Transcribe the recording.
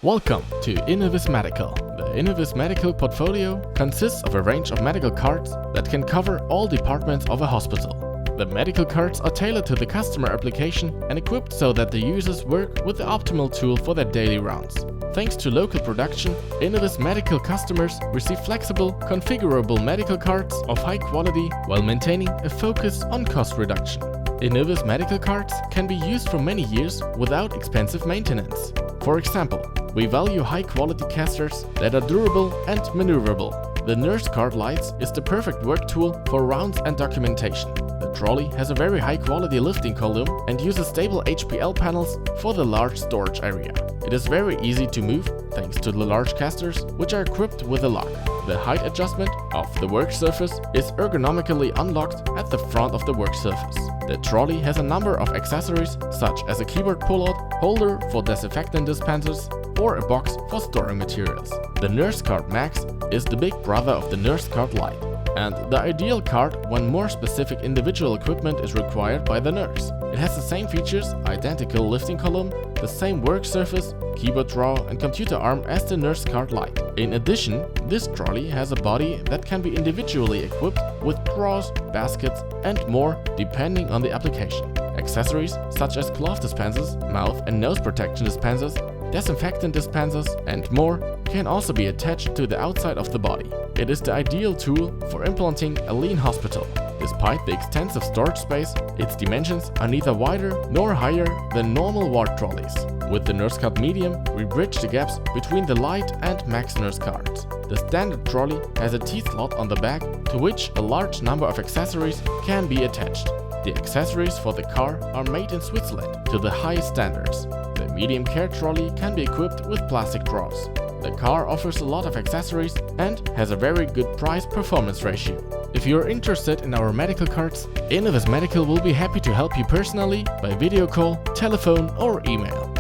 Welcome to INOVIS Medical. The INOVIS Medical portfolio consists of a range of medical cards that can cover all departments of a hospital. The medical cards are tailored to the customer application and equipped so that the users work with the optimal tool for their daily rounds. Thanks to local production, INOVIS Medical customers receive flexible, configurable medical cards of high quality while maintaining a focus on cost reduction. INOVIS Medical cards can be used for many years without expensive maintenance. For example, we value high-quality castors that are durable and maneuverable. The nurse card lights is the perfect work tool for rounds and documentation. The trolley has a very high-quality lifting column and uses stable HPL panels for the large storage area. It is very easy to move thanks to the large castors, which are equipped with a lock. The height adjustment of the work surface is ergonomically unlocked at the front of the work surface. The trolley has a number of accessories such as a keyboard pullout, holder for disinfectant dispensers, or a box for storing materials. The Nurse Card Max is the big brother of the Nurse Card Lite, and the ideal card when more specific individual equipment is required by the nurse. It has the same features, identical lifting column, the same work surface, keyboard drawer and computer arm as the Nurse Card Lite. In addition, this trolley has a body that can be individually equipped with drawers, baskets and more depending on the application. Accessories such as glove dispensers, mouth and nose protection dispensers, disinfectant dispensers and more can also be attached to the outside of the body. It is the ideal tool for implementing a lean hospital. Despite the extensive storage space, its dimensions are neither wider nor higher than normal ward trolleys. With the Nurse Card Medium, we bridge the gaps between the Lite and Max Nurse cards. The standard trolley has a T-slot on the back to which a large number of accessories can be attached. The accessories for the car are made in Switzerland to the highest standards. The medium care trolley can be equipped with plastic drawers. The car offers a lot of accessories and has a very good price-performance ratio. If you are interested in our medical cards, INOVIS Medical will be happy to help you personally by video call, telephone or email.